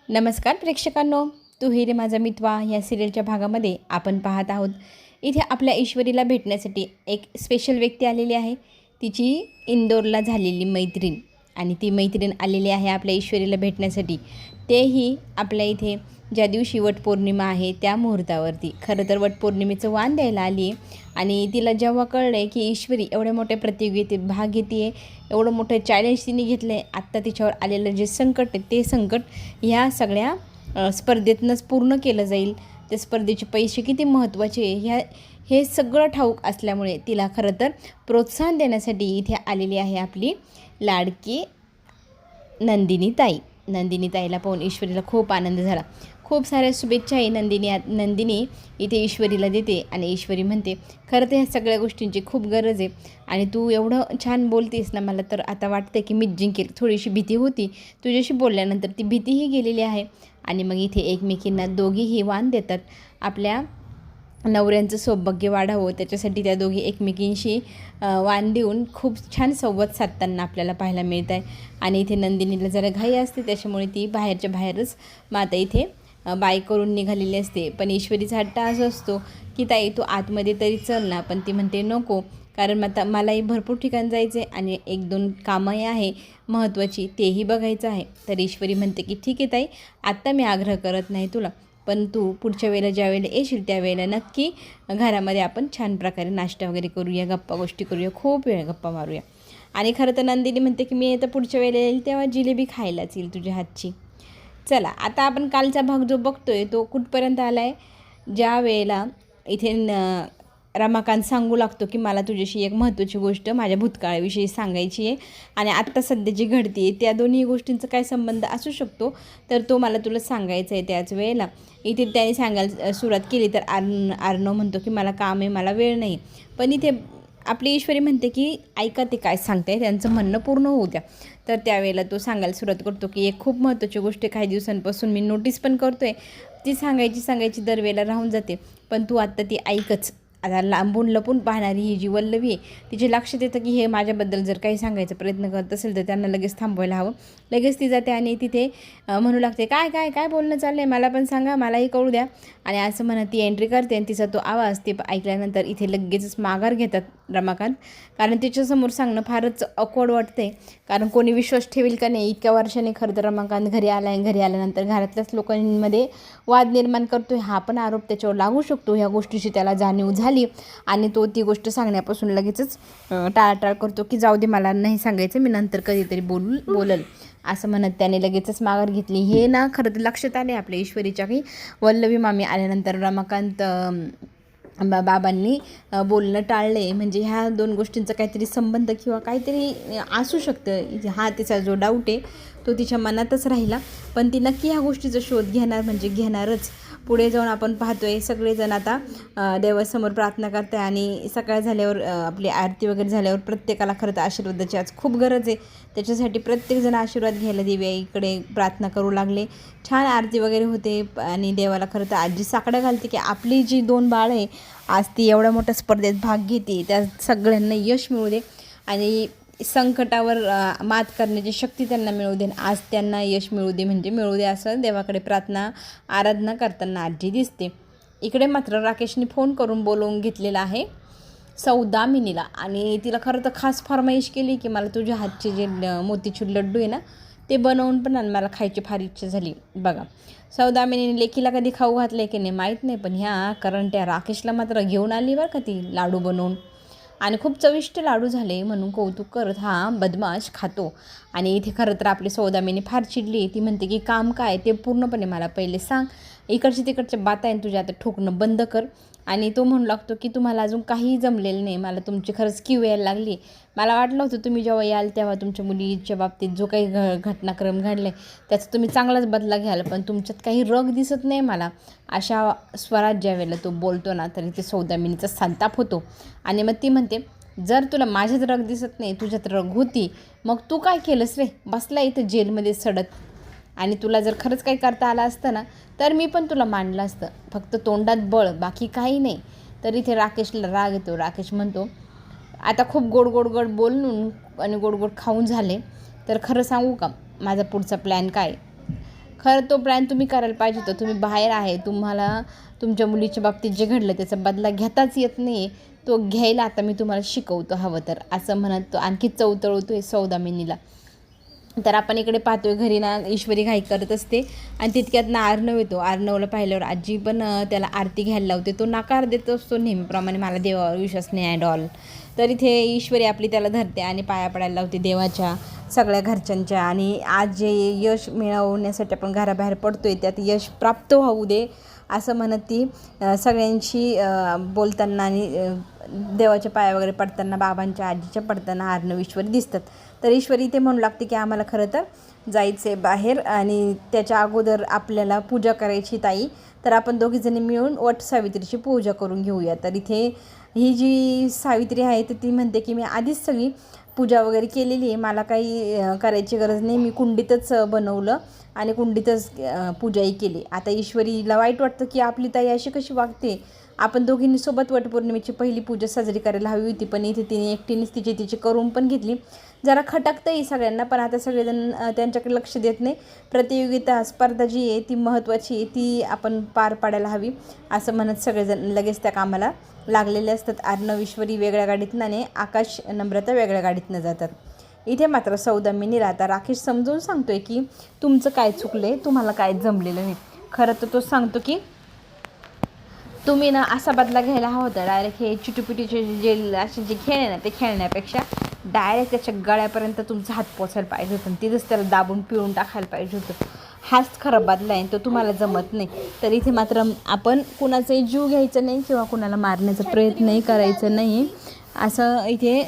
नमस्कार प्रेक्षकांनो, तू ही रे माझा मितवा या सिरियलच्या भागामध्ये आपण पाहत आहोत. इथे आपल्या ईश्वरीला भेटण्यासाठी एक स्पेशल व्यक्ती आलेली आहे. तिची इंदोरला झालेली मैत्रीण आणि ती मैत्रीण आलेली आहे आपल्या ईश्वरीला भेटण्यासाठी. तेही आपल्या इथे ज्या दिवशी वटपौर्णिमा आहे त्या मुहूर्तावरती. खरं तर वटपौर्णिमेचं वाण द्यायला आली आहे आणि तिला जेव्हा कळलं आहे की ईश्वरी एवढ्या मोठ्या प्रतियोगितेत भाग घेते आहे, एवढं मोठं चॅलेंज तिने घेतलं आहे, आत्ता तिच्यावर आलेलं जे संकट आहे ते संकट ह्या सगळ्या स्पर्धेतनंच पूर्ण केलं जाईल. त्या स्पर्धेचे पैसे किती महत्त्वाचे हे सगळं ठाऊक असल्यामुळे तिला खरं तर प्रोत्साहन देण्यासाठी इथे आलेली आहे आपली लाडकी नंदिनी ताईला पाहून ईश्वरीला खूप आनंद झाला. खूप साऱ्या शुभेच्छाही नंदिनी इथे ईश्वरीला देते आणि ईश्वरी म्हणते, खरं तर ह्या सगळ्या गोष्टींची खूप गरज आहे आणि तू एवढं छान बोलतेस ना, मला तर आता वाटतं की मीच जिंकेल. थोडीशी भीती होती, तुझ्याशी बोलल्यानंतर ती भीतीही गेलेली आहे. आणि मग इथे एकमेकींना दोघीही वाण देतात. आपल्या नवऱ्यांचं सौभाग्य वाढावं त्याच्यासाठी त्या दोघी एकमेकींशी वाण देऊन खूप छान संवाद साधताना आपल्याला पाहायला मिळत आहे. आणि इथे नंदिनीला जरा घाई असते, त्याच्यामुळे ती बाहेरच्या बाहेरच माता इथे बाय करून निघालेली असते. पण ईश्वरीचा हट्ट असा असतो की ताई तू आतमध्ये तरी चल ना, पण ती म्हणते नको, कारण मलाही भरपूर ठिकाण जायचं आहे आणि 1-2 कामंही आहे महत्त्वाची, तेही बघायचं आहे. तर ईश्वरी म्हणते की ठीक आहे ताई, आत्ता मी आग्रह करत नाही तुला, पण तू पुढच्या वेळेला ज्या वेळेला येशील त्यावेळेला नक्की घरामध्ये आपण छान प्रकारे नाश्ता वगैरे करूया, गप्पा गोष्टी करूया, खूप वेळ गप्पा मारूया. आणि खरं तर नंदिनी म्हणते की मी आता पुढच्या वेळेला येईल तेव्हा जिलेबी खायलाच येईल तुझ्या हातची. चला आता आपण कालचा भाग जो बघतोय तो कुठपर्यंत आला आहे. ज्या वेळेला इथे रमाकांत सांगू लागतो की मला तुझ्याशी एक महत्त्वाची गोष्ट माझ्या भूतकाळाविषयी सांगायची आहे आणि आत्ता सध्या जी घडते आहे त्या दोन्ही गोष्टींचा काय संबंध असू शकतो तर तो मला तुला सांगायचं आहे. त्याच वेळेला इथे त्याने सांगायला सुरुवात केली तर आर्नव म्हणतो की मला काम आहे, मला वेळ नाही. पण इथे आपली ईश्वरी म्हणते की ऐका ते काय सांगताय, त्यांचं म्हणणं पूर्ण होऊ द्या. तर त्यावेळेला तो सांगायला सुरुवात करतो की एक खूप महत्त्वाची गोष्ट काही दिवसांपासून मी नोटीस पण करतो आहे, ती सांगायची दरवेळेला राहून जाते, पण तू आत्ता ती ऐकच. आता लांबून लपून पाहणारी ही जी वल्लवी आहे तिचे लक्षात येतं की हे माझ्याबद्दल जर काही सांगायचा प्रयत्न करत असेल तर त्यांना लगेच थांबवायला हवं. लगेच ती जाते आणि तिथे म्हणू लागते काय काय काय बोलणं चाललं आहे, मला पण सांगा, मलाही कळू द्या. आणि असं म्हणत ती एंट्री करते आणि तिचा तो आवाज ते ऐकल्यानंतर इथे लगेचच माघार घेतात रमाकांत, कारण तिच्यासमोर सांगणं फारच ऑकवर्ड वाटते. कारण कोणी विश्वास ठेवेल का नाही, इतक्या वर्षाने खरं तर रमाकांत घरी आल्यानंतर घरातल्याच लोकांमध्ये वाद निर्माण करतोय हा पण आरोप त्याच्यावर लागू शकतो. ह्या गोष्टीची त्याला जाणीव झाली आणि तो ती गोष्ट सांगण्यापासून लगेचच टाळाटाळ करतो की जाऊ दे, मला नाही सांगायचं, मी नंतर कधीतरी बोलल असं म्हणत त्याने लगेचच माघार घेतली. हे ना खरं तर लक्षात आले आपल्या ईश्वरीच्या की वल्लवी मामी आल्यानंतर रमाकांत बाबांनी बोलणं टाळले, म्हणजे ह्या 2 गोष्टींचा काहीतरी संबंध किंवा काहीतरी असू शकतं. हा तिचा जो डाऊट आहे तो तिच्या मनातच राहिला, पण ती नक्की ह्या गोष्टीचा शोध घेणारच. पुढे जाऊन आपण पाहतोय सगळेजण आता देवासमोर प्रार्थना करताय आणि सकाळ झाल्यावर आपली आरती वगैरे झाल्यावर प्रत्येकाला खरं तर आशीर्वादाची आज खूप गरज आहे. त्याच्यासाठी प्रत्येकजण आशीर्वाद घ्यायला देवीकडे प्रार्थना करू लागले. छान आरती वगैरे होते आणि देवाला खरं तर आजी साकडं घालते की आपली जी 2 बाळं आहे आज ती एवढ्या मोठ्या स्पर्धेत भाग घेते, त्या सगळ्यांना यश मिळू दे आणि संकटावर मात करण्याची शक्ती त्यांना मिळू दे, आज त्यांना यश मिळू दे, म्हणजे मिळू दे असं देवाकडे आराधना करताना आजी दिसते. इकडे मात्र राकेशने फोन करून बोलवून घेतलेला आहे सौदामिनीला आणि तिला खरं तर खास फरमाईश केली की मला तुझ्या हातचे जे मोतीचूर लड्डू आहे ना ते बनवून पण आणि मला खायची फार इच्छा झाली. बघा सौदामिनीने लेकीला कधी खाऊ घातले की नाही माहीत नाही, पण ह्या कारण त्या राकेशला मात्र घेऊन आली बरं का ती लाडू बनवून आणि खूप चविष्ट लाडू झाले म्हणून कौतुक करत हा बदमाश खातो. आणि इथे खरं तर आपली सौदामिनी फार चिडली. ती म्हणते की काम काय ते पूर्णपणे मला पहिले सांग, इकडचे तिकडचे बाता आहे तुझ्या आता ठोकणं बंद कर. आणि तो म्हणू लागतो की तुम्हाला अजून काहीही जमलेलं नाही, मला तुमची खरंच कीव यायला लागली. मला वाटलं होतं तुम्ही जेव्हा याल तेव्हा तुमच्या मुलीच्या बाबतीत जो काही घटनाक्रम घडले त्याचा तुम्ही चांगलाच बदला घ्याल, पण तुमच्यात काही रग दिसत नाही मला. अशा स्वरात ज्या वेळेला तो बोलतो ना तरी ते सौदामिनीचा संताप होतो आणि मग ती म्हणते जर तुला माझ्यात रग दिसत नाही तुझ्यात रग होती मग तू काय केलंस रे, बसला इथं जेलमध्ये सडत. आणि तुला जर खरंच काही करता आलं असतं ना तर मी पण तुला मांडलं असतं, फक्त तोंडात बळ बाकी काही नाही. तर इथे राकेशला राग येतो. राकेश म्हणतो आता खूप गोड बोलून आणि गोड खाऊन झाले तर खरं सांगू का माझा पुढचा प्लॅन काय. खरं तो प्लॅन तुम्ही करायला पाहिजे होता. तुम्ही बाहेर आहे, तुम्हाला तुमच्या मुलीच्या बाबतीत जे घडलं त्याचा बदला घेताच येत नाही, तो घ्यायला आता मी तुम्हाला शिकवतो हवं तर, असं म्हणत तो आणखी चवतळवतो आहे सौदामिनीला. तर आपण इकडे पाहतोय घरी ना ईश्वरी घाई करत असते आणि तितक्यात ना अर्णव येतो. अर्णवला पाहिल्यावर आजी पण त्याला आरती घ्यायला लावते. तो नकार देत असतो नेहमीप्रमाणे, मला देवावर विश्वास नाही आहे डॉल. तर इथे ईश्वरी आपली त्याला धरते आणि पाया पडायला लावते देवाच्या, सगळ्या घरच्यांच्या. आणि आज जे यश मिळवण्यासाठी आपण घराबाहेर पडतोय त्यात यश प्राप्त होऊ दे असं म्हणत ती सगळ्यांशी बोलताना आणि देवाच्या पाया वगैरे पडताना, बाबांच्या आजीच्या पडताना अर्णव ईश्वरी दिसतात. तर ईश्वरी ते म्हणू लागते की आम्हाला खरं तर जायचं आहे बाहेर आणि त्याच्या अगोदर आपल्याला पूजा करायची ताई, तर आपण दोघीजणी मिळून वट सावित्रीची पूजा करून घेऊया. तर इथे ही जी सावित्री आहे तर ती म्हणते की मी आधीच सगळी पूजा वगैरे केलेली आहे, मला काही करायची गरज नाही, मी कुंडीतच बनवलं आणि कुंडीतच पूजाही केली. आता ईश्वरीला वाईट वाटतं की आपली ताई अशी कशी वागते, आपण दोघींनी सोबत वटपौर्णिमेची पहिली पूजा साजरी करायला हवी होती, पण इथे तिने एकटीनेच तिची करून पण घेतली. जरा खटकतंही सगळ्यांना, पण आता सगळेजण त्यांच्याकडे लक्ष देत नाही. प्रतियोगिता स्पर्धा जी आहे ती महत्त्वाची आहे, ती आपण पार पाडायला हवी असं म्हणत सगळेजण लगेच त्या कामाला लागलेले असतात. अर्णव ईश्वरी वेगळ्या गाडीतनं आणि आकाश नम्रता वेगळ्या गाडीतनं जातात. इथे मात्र सौदामिनीला आता राकेश समजून सांगतोय की तुमचं काय चुकलं आहे, तुम्हाला काय जमलेलं नाही. खरं तर तो सांगतो की तुम्ही ना असा बदला घ्यायला हवा होता, डायरेक्ट हे चिटुपिटीचे जे असे जे खेळ आहे ना ते खेळण्यापेक्षा डायरेक्ट त्याच्या गळ्यापर्यंत तुमचा हात पोचायला पाहिजे होतं, तिथंच त्याला दाबून पिळून टाकायला पाहिजे होतं. हाच खरा बदला आहे, तो तुम्हाला जमत नाही. तर इथे मात्र आपण कुणाचाही जीव घ्यायचा नाही किंवा कुणाला मारण्याचा प्रयत्नही करायचा नाही असं इथे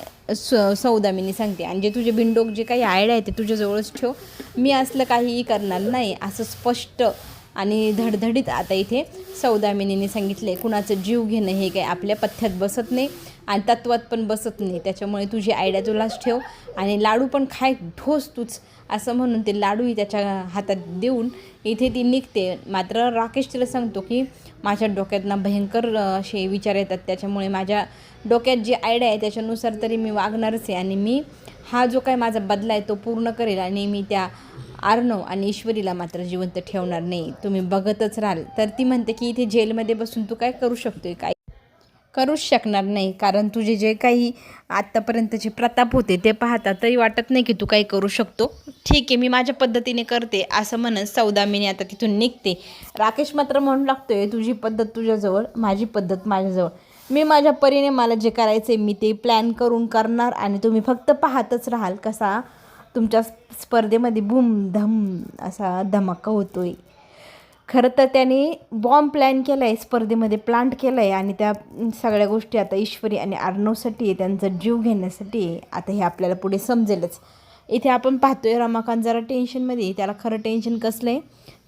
सौदामिनी सांगते. आणि जे तुझे बिनडोक जे काही आयडिया आहे ते तुझ्याजवळच ठेव, मी असलं काहीही करणार नाही असं स्पष्ट आणि धडधडीत आता इथे सौदामिनीने सांगितले. कुणाचं जीव घेणं हे काही आपल्या पथ्यात बसत नाही आणि तत्वात पण बसत नाही, त्याच्यामुळे तुझी आयडिया तुलाच ठेव आणि लाडू पण खाय ढोस तूच असं म्हणून ते लाडूही त्याच्या हातात देऊन इथे ती निघते. मात्र राकेश तिला सांगतो की माझ्या डोक्यात ना भयंकर असे विचार येतात, त्याच्यामुळे माझ्या डोक्यात जी आयडिया आहे त्याच्यानुसार तरी मी वागणारच आहे आणि मी हा जो काय माझा बदला आहे तो पूर्ण करेल आणि मी त्या अर्णव आणि ईश्वरीला मात्र जिवंत ठेवणार नाही, तुम्ही बघतच राहाल. तर ती म्हणते की इथे जेलमध्ये बसून तू काय करू शकतोय, काय करूच शकणार नाही, कारण तुझे जे काही आत्तापर्यंतचे प्रताप होते ते पाहता तरी वाटत नाही की तू काही करू शकतो. ठीक आहे, मी माझ्या पद्धतीने करते असं म्हणत सौदामिनी आता तिथून निघते. राकेश मात्र म्हणू लागतोय तुझी पद्धत तुझ्याजवळ, माझी पद्धत माझ्याजवळ, मी माझ्या परीने मला जे करायचं आहे मी ते प्लॅन करून करणार आणि तुम्ही फक्त पाहतच राहाल कसा तुमच्या स्पर्धेमध्ये बूम धम असा धमाका होतो आहे. खरं तर त्याने बॉम्ब प्लॅन केला आहे, स्पर्धेमध्ये प्लांट केलं आहे आणि त्या सगळ्या गोष्टी आता ईश्वरी आणि अर्णवसाठी आहे, त्यांचा जीव घेण्यासाठी आहे. आता हे आपल्याला पुढे समजेलच. इथे आपण पाहतोय रमाकांत जरा टेन्शनमध्ये, त्याला खरं टेन्शन कसलं आहे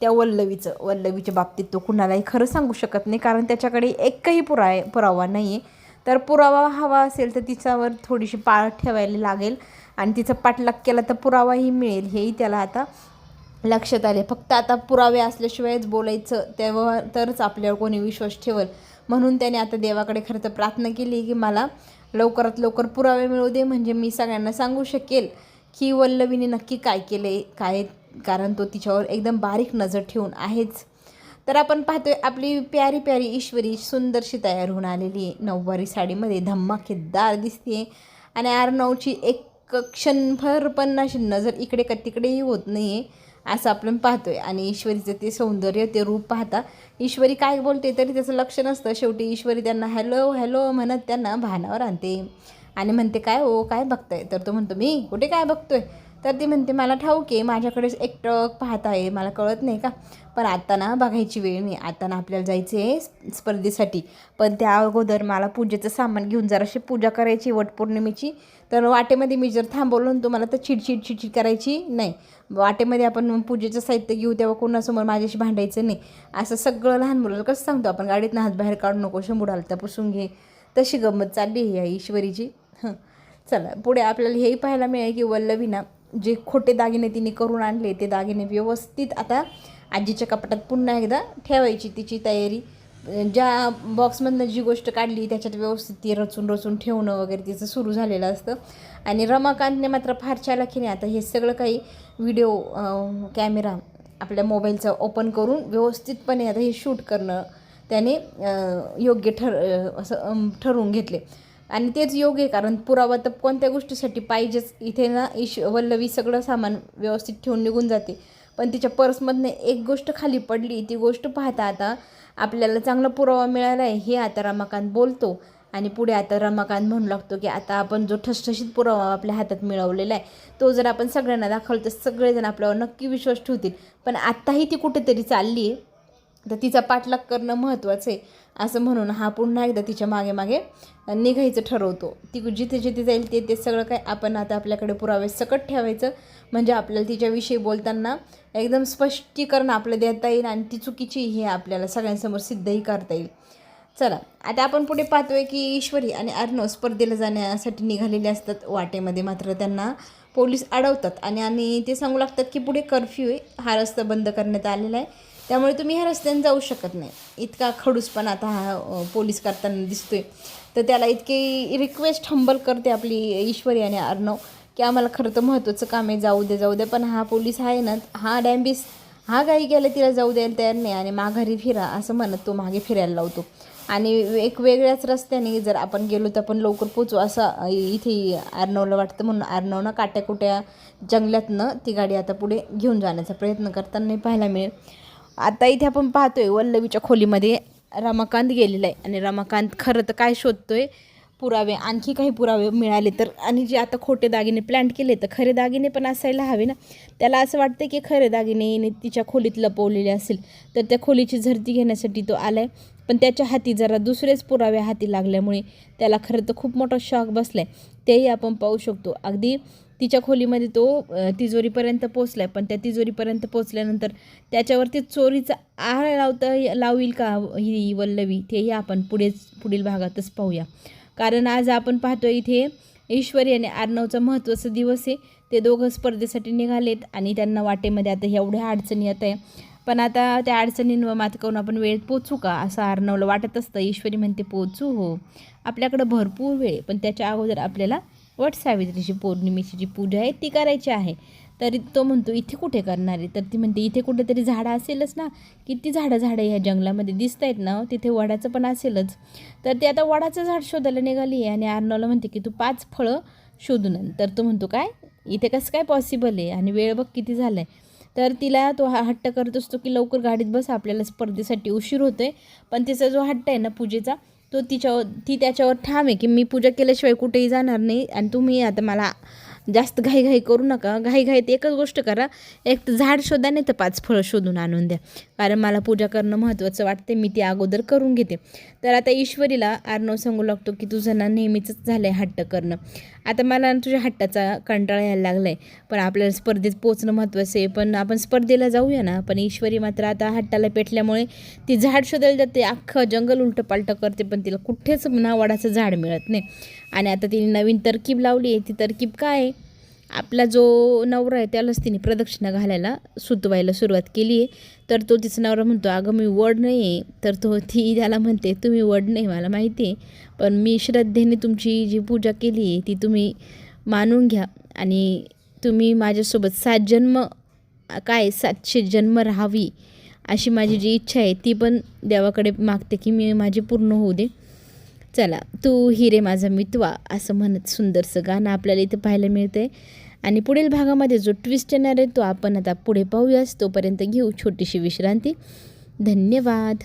त्या वल्लवीच्या बाबतीत तो कुणालाही खरं सांगू शकत नाही, कारण त्याच्याकडे एकही पुरावा नाही आहे. तर पुरावा हवा असेल तर तिच्यावर थोडीशी पाळ ठेवायला लागेल आणि तिचा पाठलाग केला तर पुरावाही मिळेल, हेही त्याला आता लक्षात आले. फक्त आता पुरावे असल्याशिवायच बोलायचं, तेव्हा तरच आपल्यावर कोणी विश्वास ठेवल. म्हणून त्याने आता देवाकडे खरं तर प्रार्थना केली की मला लवकरात लवकर पुरावे मिळू दे, म्हणजे मी सगळ्यांना सांगू शकेल की वल्लवीने नक्की काय केले काय, कारण तो तिच्यावर एकदम बारीक नजर ठेवून आहेच. तर आपण पाहतोय आपली प्यारी प्यारी ईश्वरी सुंदरशी तयार होऊन आलेली आहे, नऊवारी साडीमध्ये धमाकेदार दिसते आणि अर्णवची एक क्षणभर पण अशी नजर इकडे का तिकडेही होत नाही आहे असं आपण पाहतोय. आणि ईश्वरीचं ते सौंदर्य ते रूप पाहता ईश्वरी काय बोलते तरी त्याचं लक्ष नसतं. शेवटी ईश्वरी त्यांना हॅलो हॅलो म्हणत त्यांना भानावर आणते आणि म्हणते काय हो काय बघताय, तर तो म्हणतो मी कुठे काय बघतोय, तर ती म्हणते मला ठाऊक आहे माझ्याकडेच एकटक पाहत आहे, मला कळत नाही का, पण आता ना बघायची वेळ नाही, आता ना आपल्याला जायचं आहे स्पर्धेसाठी, पण त्या अगोदर मला पूजेचं सामान घेऊन जराशी पूजा करायची वटपौर्णिमेची, तर वाटेमध्ये मी जर थांबवलं ना तुम्हाला तर चिडचिड करायची नाही, वाटेमध्ये आपण पूजेचं साहित्य घेऊ तेव्हा कोणासमोर माझ्याशी भांडायचं नाही, असं सगळं लहान मुलाला कसं सांगतो आपण, गाडीतनं हात बाहेर काढू नको, शंभूडाल तर पुसून घे, तशी गंमत चालली आहे या ईश्वरीची. चला पुढे आपल्याला हेही पाहायला मिळेल की वल्लवीना जे खोटे दागिने तिने करून आणले ते दागिने व्यवस्थित आता आजीच्या कपाटात पुन्हा एकदा ठेवायची तिची तयारी, ज्या बॉक्समधनं जी गोष्ट काढली त्याच्यात व्यवस्थित ती रचून ठेवणं वगैरे तिचं सुरू झालेलं असतं. आणि रमाकांतने मात्र फार चालाखीने आता हे सगळं काही व्हिडिओ कॅमेरा आपल्या मोबाईलचं ओपन करून व्यवस्थितपणे आता हे शूट करणं त्याने योग्य असं ठरवून घेतले. आणि तेच योग्य आहे, कारण पुरावा तर कोणत्या गोष्टीसाठी पाहिजेच. इथे ना वल्लवी सगळं सामान व्यवस्थित ठेवून निघून जाते, पण तिच्या पर्समधनं एक गोष्ट खाली पडली. ती गोष्ट पाहता आता आपल्याला चांगला पुरावा मिळाला आहे हे आता रमाकांत बोलतो. आणि पुढे आता रमाकांत म्हणू लागतो की आता आपण जो ठसठशीत पुरावा आपल्या हातात मिळवलेला आहे तो जर आपण सगळ्यांना दाखवलं तर सगळेजण आपल्यावर नक्की विश्वास ठेवतील. पण आत्ताही ती कुठेतरी चालली आहे, तर तिचा पाठलाग करणं महत्त्वाचं आहे असं म्हणून हा पुन्हा एकदा तिच्या मागे मागे निघायचं ठरवतो. ती जिथे जिथे जाईल ते सगळं काय आपण आता आपल्याकडे पुरावे सकट ठेवायचं, म्हणजे आपल्याला तिच्याविषयी बोलताना एकदम स्पष्टीकरण आपलं देता येईल आणि ती चुकीची हे आपल्याला सगळ्यांसमोर सिद्धही करता येईल. चला आता आपण पुढे पाहतोय की ईश्वरी आणि अर्णव स्पर्धेला जाण्यासाठी निघालेले असतात. वाटेमध्ये मात्र त्यांना पोलीस अडवतात आणि ते सांगू लागतात की पुढे कर्फ्यू आहे, हा रस्ता बंद करण्यात आलेला आहे, त्यामुळे तुम्ही ह्या रस्त्याने जाऊ शकत नाही. इतका खडूसपण आता हा पोलीस करताना दिसतोय. तर त्याला इतकी रिक्वेस्ट हंबल करते आपली ईश्वरी आणि अर्णव की आम्हाला खरं तर महत्त्वाचं काम आहे, जाऊ दे. पण हा पोलीस आहे ना, हा डॅम्बिस, हा काही गेला तिला जाऊ द्यायला तयार नाही आणि माघारी फिरा असं म्हणत तो मागे फिरायला लावतो. आणि एक वेगळ्याच रस्त्याने जर आपण गेलो तर आपण लवकर पोचू असं इथे अर्णवला वाटतं, म्हणून अर्णवनं काट्याकुट्या जंगलातनं ती गाडी आता पुढे घेऊन जाण्याचा प्रयत्न करताना पाहायला मिळेल. आता इथे आपण पाहतोय वल्लवीच्या खोलीमध्ये रमाकांत गेलेला आहे आणि रमाकांत खरं तर काय शोधतोय, पुरावे, आणखी काही पुरावे मिळाले तर. आणि जे आता खोटे दागिने प्लॅन्ट केले तर खरे दागिने पण असायला हवे ना. त्याला असं वाटतं की खरे दागिने तिच्या खोलीत लपवलेले असेल, तर त्या खोलीची झडती घेण्यासाठी तो आला आहे. पण त्याच्या हाती जरा दुसरेच पुरावे हाती लागल्यामुळे त्याला खरं तर खूप मोठा शॉक बसला आहे, तेही आपण पाहू शकतो. अगदी तिच्या खोलीमध्ये तो तिजोरीपर्यंत पोचला आहे, पण त्या तिजोरीपर्यंत पोचल्यानंतर त्याच्यावरती चोरीचा आळ लावील का ही वल्लवी, तेही आपण पुढील भागातच पाहूया. कारण आज आपण पाहतो इथे ईश्वरी आणि अर्णवचा महत्त्वाचा दिवस आहे. ते दोघं स्पर्धेसाठी निघालेत आणि त्यांना वाटेमध्ये आता एवढ्या अडचणी येत आहे, पण आता त्या अडचणींवर मात करून आपण वेळेत पोचू का असं अर्णवला वाटत असतं. ईश्वरी म्हणते पोचू, हो आपल्याकडं भरपूर वेळ, पण त्याच्या अगोदर आपल्याला वटसावित्रीची पौर्णिमेची जी पूजा आहे ती करायची आहे. तरी तो म्हणतो इथे कुठे करणार आहे, तर ती म्हणते इथे कुठेतरी झाडं असेलच ना, किती झाडं ह्या जंगलामध्ये दिसत आहेत ना, तिथे वडाचं पण असेलच. तर ते आता वडाचं झाड शोधायला निघाली आहे आणि अर्णवला म्हणते की तू 5 फळं शोधून आण. तर तो म्हणतो काय इथे कसं काय पॉसिबल आहे आणि वेळ बघ किती झाला आहे. तर तिला तो हट्ट करत असतो की लवकर गाडीत बस, आपल्याला स्पर्धेसाठी उशीर होतो आहे. पण तिचा जो हट्ट आहे ना पूजेचा, तो ती त्याच्यावर ठाम आहे की मी पूजा केल्याशिवाय कुठेही जाणार नाही आणि तुम्ही आता मला जास्त घाई करू नका. घाईत एकच गोष्ट करा, एक झाड शोधा नाही तर 5 फळं शोधून आणून द्या, कारण मला पूजा करणं महत्त्वाचं वाटते, मी ती अगोदर करून घेते. तर आता ईश्वरीला अर्णव सांगू लागतो की तुझं ना नेहमीचंच झालं आहे हट्ट करणं, आता मला तुझ्या हट्टाचा कंटाळा यायला लागला आहे, पण आपल्याला स्पर्धेत पोचणं महत्त्वाचं आहे, पण आपण स्पर्धेला जाऊया ना. पण ईश्वरी मात्र आता हट्टाला पेटल्यामुळे ती झाड शोधायला जाते, अख्खं जंगल उलटं पालटं करते, पण तिला कुठेच ना वडाचं झाड मिळत नाही. आणि आता तिने नवीन तरकीब लावली आहे. ती तरकीब काय आहे, आपला जो नवरा आहे त्यालाच तिने प्रदक्षिणा घालायला सुतवायला सुरुवात केली आहे. तर तो तिचा नवरा म्हणतो अगं मी वड नाही आहे, तर ती त्याला म्हणते तुम्ही वड नाही मला माहिती आहे, पण मी श्रद्धेने तुमची जी पूजा केली आहे ती तुम्ही मानून घ्या आणि तुम्ही माझ्यासोबत 700 जन्म राहावी अशी माझी जी इच्छा आहे ती पण देवाकडे मागते की मी माझी पूर्ण होऊ दे. चला तू हिरे माझा मितवा असं म्हणत सुंदरसं गाणं आपल्याला इथं पाहायला मिळतं आहे. आणि पुढील भागामध्ये जो ट्विस्ट येणार आहे तो आपण आता पुढे पाहूयाच. तोपर्यंत घेऊ छोटीशी विश्रांती. धन्यवाद.